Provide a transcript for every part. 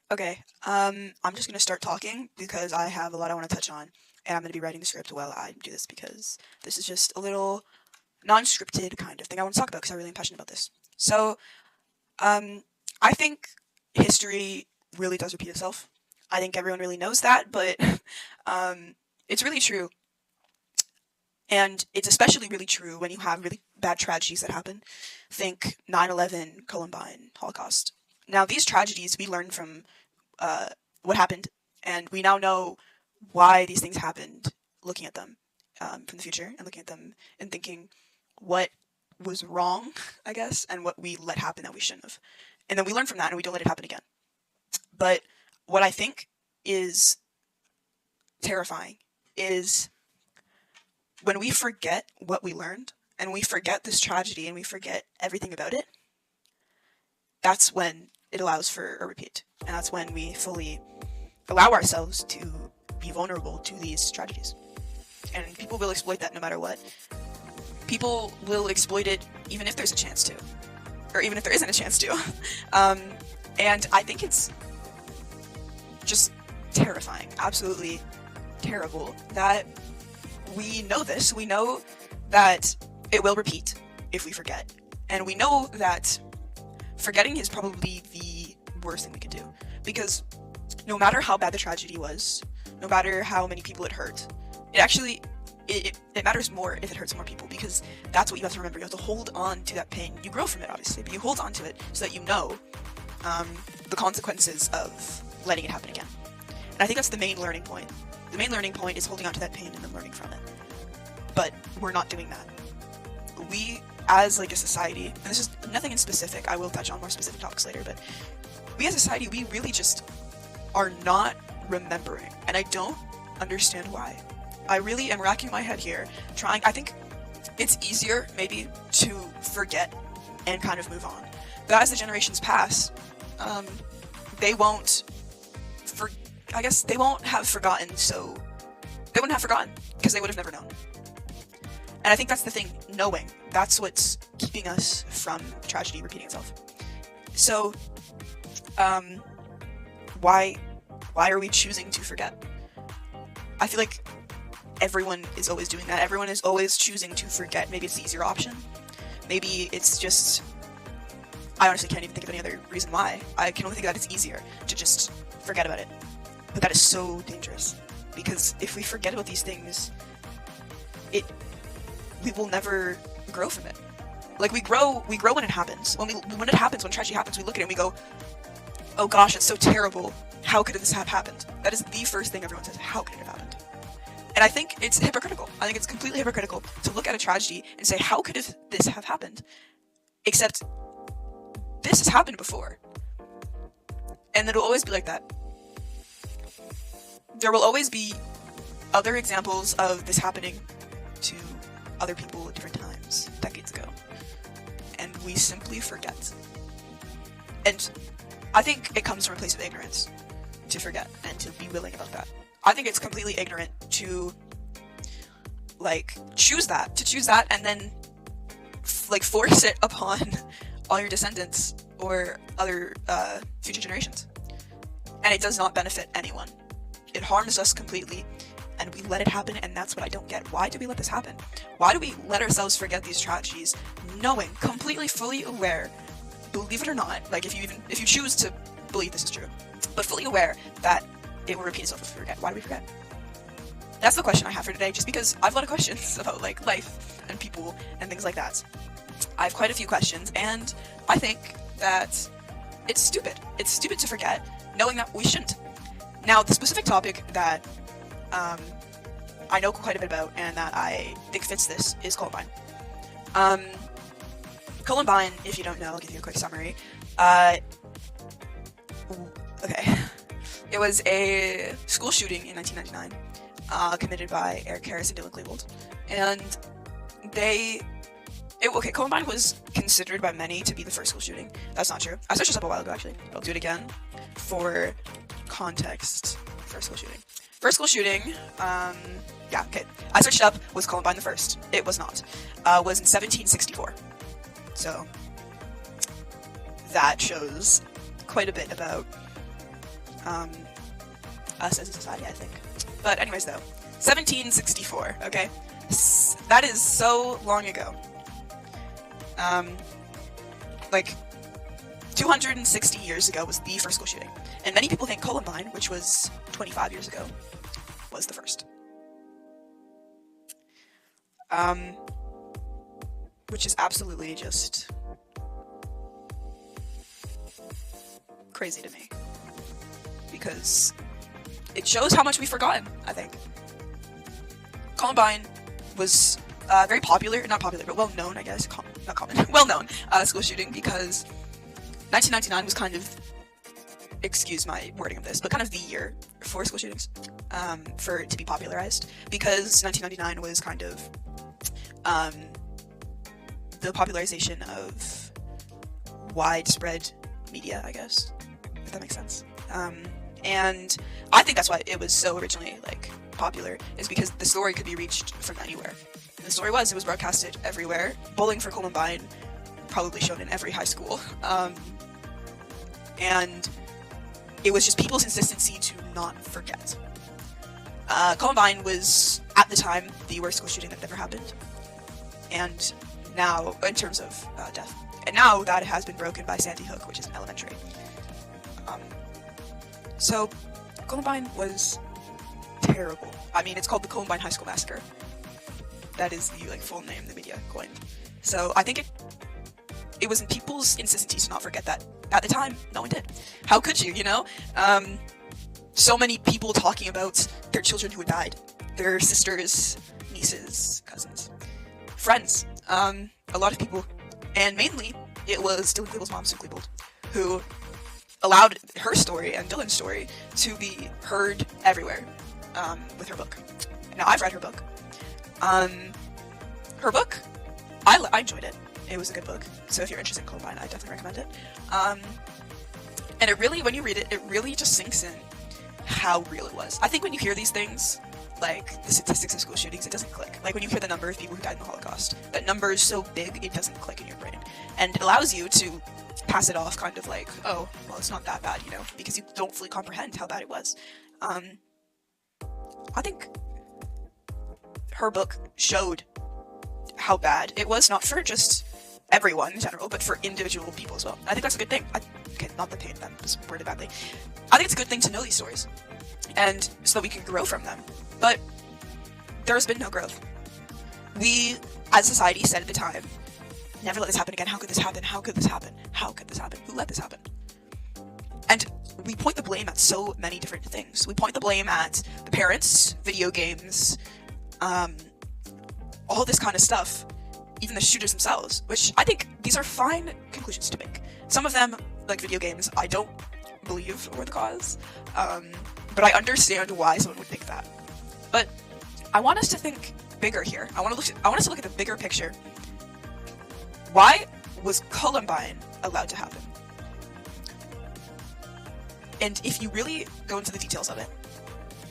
Okay, I'm just gonna start talking because I have a lot I want to touch on, and I'm gonna be writing the script while I do this because this is just a little non-scripted kind of thing I want to talk about because I really am passionate about this. So, um, I think history really does repeat itself. I think everyone really knows that, but um, it's really true, and it's especially really true when you have really bad tragedies that happen. Think 9/11, Columbine, Holocaust. Now, these tragedies we learn from uh, what happened, and we now know why these things happened. Looking at them from the future and looking at them and thinking what was wrong, I guess, and what we let happen that we shouldn't have, and then we learn from that and we don't let it happen again. But what I think is terrifying is when we forget what we learned and we forget this tragedy and we forget everything about it. That's when it allows for a repeat, and that's when we fully allow ourselves to be vulnerable to these tragedies. And people will exploit that no matter what. People will exploit it even if there's a chance to, or even if there isn't a chance to. um, and I think it's just terrifying, absolutely terrible that we know this. We know that it will repeat if we forget. And we know that forgetting is probably the worst thing we could do. Because no matter how bad the tragedy was, no matter how many people it hurt, it actually it matters more if it hurts more people, because that's what you have to remember. You have to hold on to that pain. You grow from it, obviously, but you hold on to it so that you know the consequences of letting it happen again. And I think that's the main learning point. The main learning point is holding on to that pain and then learning from it. But we're not doing that. We, as like a society, and this is nothing in specific, I will touch on more specific topics later, but we as a society, we really just are not remembering. And I don't understand why. I really am racking my head here, I think it's easier, maybe, to forget and kind of move on. But as the generations pass, they won't, I guess they won't have forgotten, they wouldn't have forgotten, because they would have never known. And I think that's the thing, knowing. That's what's keeping us from tragedy repeating itself. So, why are we choosing to forget? I feel like everyone is always doing that. Everyone is always choosing to forget. Maybe it's the easier option. Maybe it's just, I honestly can't even think of any other reason why. I can only think that it's easier to just forget about it. But that is so dangerous. Because if we forget about these things, we will never grow from it. Like, we grow when it happens. When it happens, when tragedy happens, we look at it and we go, oh gosh, it's so terrible. How could this have happened? That is the first thing everyone says. How could it have happened? And I think it's hypocritical. I think it's completely hypocritical to look at a tragedy and say, how could this have happened? Except, this has happened before. And it'll always be like that. There will always be other examples of this happening to other people at different times, decades ago. And we simply forget. And I think it comes from a place of ignorance to forget and to be willing about that. I think it's completely ignorant to choose that and then force it upon all your descendants or other future generations. And it does not benefit anyone. It harms us completely, and we let it happen, and that's what I don't get. Why do we let this happen? Why do we let ourselves forget these tragedies, knowing, completely, fully aware, believe it or not, if you choose to believe this is true, but fully aware that it will repeat itself if we forget. Why do we forget? That's the question I have for today, just because I have a lot of questions about life and people and things like that. I have quite a few questions, and I think that it's stupid. It's stupid to forget, knowing that we shouldn't. Now, the specific topic that I know quite a bit about and that I think fits this is Columbine. Columbine, if you don't know, I'll give you a quick summary. Okay. It was a school shooting in 1999, committed by Eric Harris and Dylan Klebold. And Columbine was considered by many to be the first school shooting. That's not true. I searched this up a while ago, actually. I'll do it again for context. First school shooting, I searched it up, was Columbine the first. It was not. Was in 1764. So, that shows quite a bit about us as a society, I think. But anyways, though, 1764. Okay, that is so long ago. Like 260 years ago was the first school shooting, and many people think Columbine, which was 25 years ago, was the first. Which is absolutely just crazy to me, because it shows how much we've forgotten, I think. Columbine was very popular, not popular, but well-known, I guess, not common, well-known school shooting, because 1999 was kind of, excuse my wording of this, but kind of the year for school shootings, for it to be popularized, because 1999 was kind of the popularization of widespread media, I guess, if that makes sense. And I think that's why it was so originally, like, popular, is because the story could be reached from anywhere. And the story was, it was broadcasted everywhere. Bowling for Columbine, probably shown in every high school. And it was just people's insistency to not forget. Columbine was, at the time, the worst school shooting that ever happened. And now, in terms of death. And now that has been broken by Sandy Hook, which is an elementary. So, Columbine was terrible. I mean, it's called the Columbine High School Massacre. That is the, like, full name the media coined. So, I think it was in people's insistency to not forget that. At the time, no one did. How could you, you know? So many people talking about their children who had died. Their sisters, nieces, cousins, friends. A lot of people. And mainly, it was Dylan Klebold's mom, Sue Klebold, who allowed her story and Dylan's story to be heard everywhere, with her book. Now, I've read her book. Her book, I enjoyed it. It was a good book. So if you're interested in Columbine, I definitely recommend it. And it really, when you read it, it really just sinks in how real it was. I think when you hear these things, like the statistics of school shootings, it doesn't click. Like when you hear the number of people who died in the Holocaust, that number is so big, it doesn't click in your brain. And it allows you to pass it off kind of like, oh, well, it's not that bad, you know, because you don't fully comprehend how bad it was. I think her book showed how bad it was, not for just everyone in general, but for individual people as well. I think that's a good thing. Okay, not the pain, that was worded badly. I think it's a good thing to know these stories, and so that we can grow from them. But there's been no growth. We, as a society, said at the time, never let this happen again. How could this happen? How could this happen? How could this happen? Who let this happen? And we point the blame at so many different things. We point the blame at the parents, video games, all this kind of stuff, even the shooters themselves, which I think these are fine conclusions to make. Some of them, like video games, I don't believe were the cause, but I understand why someone would think that. But I want us to think bigger here. I want us to look at the bigger picture. Why was Columbine allowed to happen? And if you really go into the details of it,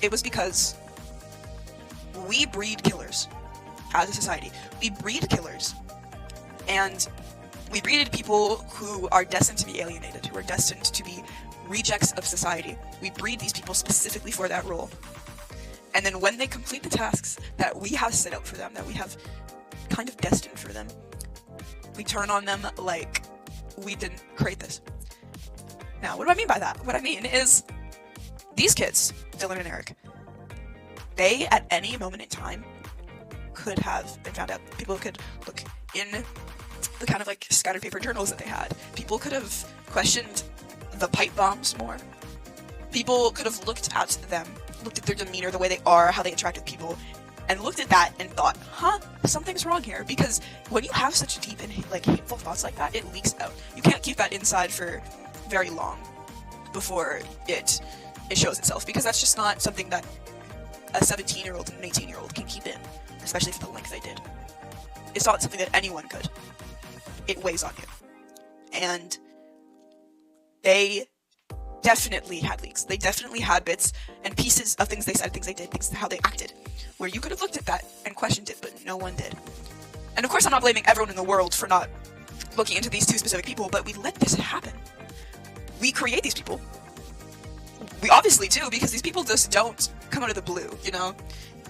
it was because we breed killers as a society. We breed killers. And we breeded people who are destined to be alienated, who are destined to be rejects of society. We breed these people specifically for that role. And then when they complete the tasks that we have set out for them, that we have kind of destined for them, we turn on them like we didn't create this. Now, what do I mean by that? What I mean is, these kids, Dylan and Eric, they, at any moment in time, could have been found out. People could look in the kind of like scattered paper journals that they had. People could have questioned the pipe bombs more. People could have looked at them, looked at their demeanor, the way they are, how they interact with people, and looked at that and thought, something's wrong here. Because when you have such deep and hateful thoughts like that, it leaks out. You can't keep that inside for very long before it shows itself, because that's just not something that a 17-year-old and an 18-year-old can keep in, especially for the length they did. It's not something that anyone could. It weighs on you. And they definitely had leaks. They definitely had bits and pieces of things they said, things they did, things how they acted, where you could have looked at that and questioned it, but no one did. And of course, I'm not blaming everyone in the world for not looking into these two specific people, but we let this happen. We create these people. We obviously do, because these people just don't come out of the blue, you know?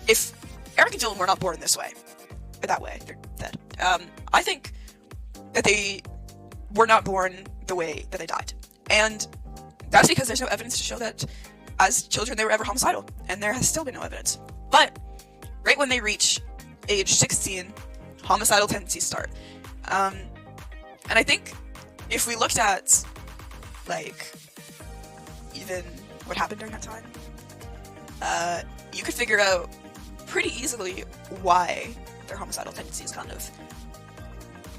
If Eric and Dylan were not born this way, or that way, they're dead. I think that they were not born the way that they died. And that's because there's no evidence to show that as children they were ever homicidal, and there has still been no evidence. But right when they reach age 16, homicidal tendencies start. And I think if we looked at, like, even what happened during that time, you could figure out pretty easily why their homicidal tendencies kind of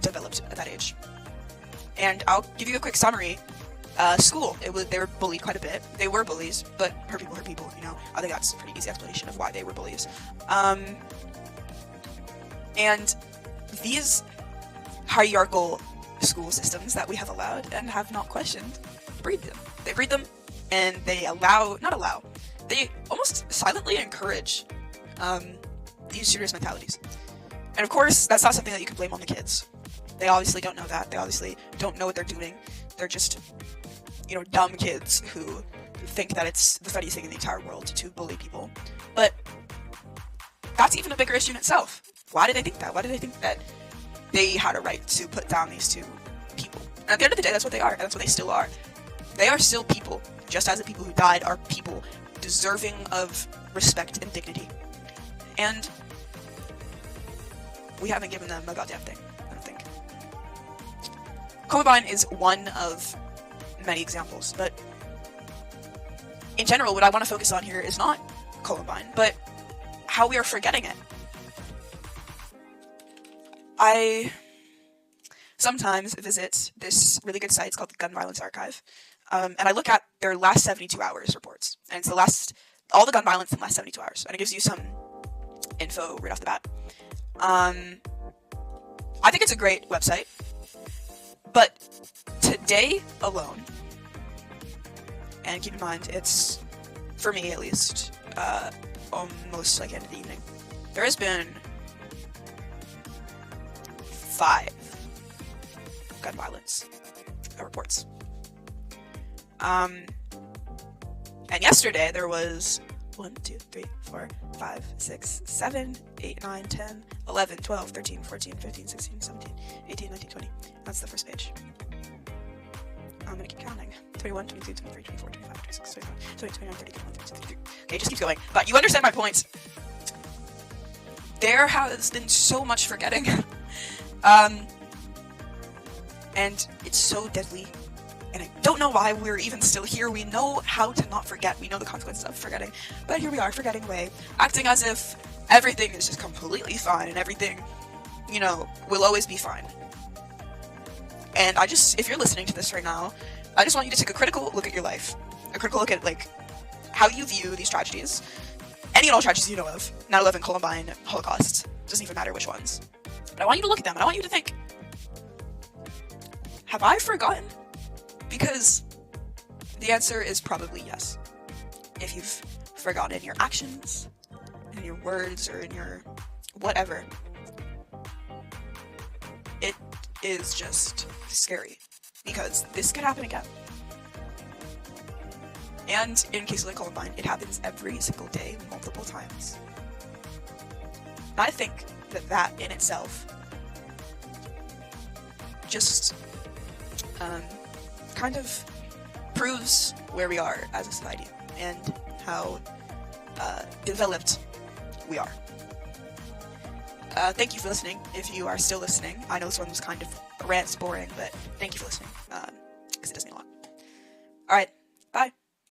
developed at that age. And I'll give you a quick summary. School, they were bullied quite a bit. They were bullies, but hurt people, you know. I think that's a pretty easy explanation of why they were bullies. And these hierarchical school systems that we have allowed and have not questioned breed them. They breed them, and they they almost silently encourage these serious mentalities. And of course, that's not something that you can blame on the kids. They obviously don't know that. They obviously don't know what they're doing. They're just, you know, dumb kids who think that it's the funniest thing in the entire world to bully people. But that's even a bigger issue in itself. Why did they think that? Why did they think that they had a right to put down these two people? And at the end of the day, that's what they are, and that's what they still are. They are still people, just as the people who died are people deserving of respect and dignity. And we haven't given them a goddamn thing, I don't think. Columbine is one of many examples, but in general, what I want to focus on here is not Columbine, but how we are forgetting it. I sometimes visit this really good site, it's called the Gun Violence Archive, and I look at their last 72 hours reports, and it's all the gun violence in the last 72 hours, and it gives you some info right off the bat. I think it's a great website, but today alone, and keep in mind, it's, for me at least, almost like end of the evening, there has been 5 gun violence reports. And yesterday there was 1, 2, 3, 4, 5, 6, 7, 8, 9, 10, 11, 12, 13, 14, 15, 16, 17, 18, 19, 20. That's the first page. I'm gonna keep counting. 21, 22, 23, 24, 25, 26, 27, 28, 29, 30, 31, 32, 33. Okay, it just keeps going. But you understand my point. There has been so much forgetting. And it's so deadly. And I don't know why we're even still here. We know how to not forget. We know the consequences of forgetting. But here we are, forgetting away. Acting as if everything is just completely fine and everything, you know, will always be fine. And if you're listening to this right now, I just want you to take a critical look at your life. A critical look at, like, how you view these tragedies. Any and all tragedies you know of. 9/11, Columbine, Holocaust. Doesn't even matter which ones. But I want you to look at them and I want you to think, have I forgotten? Because the answer is probably yes. If you've forgotten your actions, in your words, or in your whatever, it is just scary. Because this could happen again. And in cases like Columbine, it happens every single day, multiple times. I think that in itself just kind of proves where we are as a society and how developed we are. Thank you for listening, if you are still listening. I know this one was kind of boring, but thank you for listening, because it does mean a lot. Alright, bye!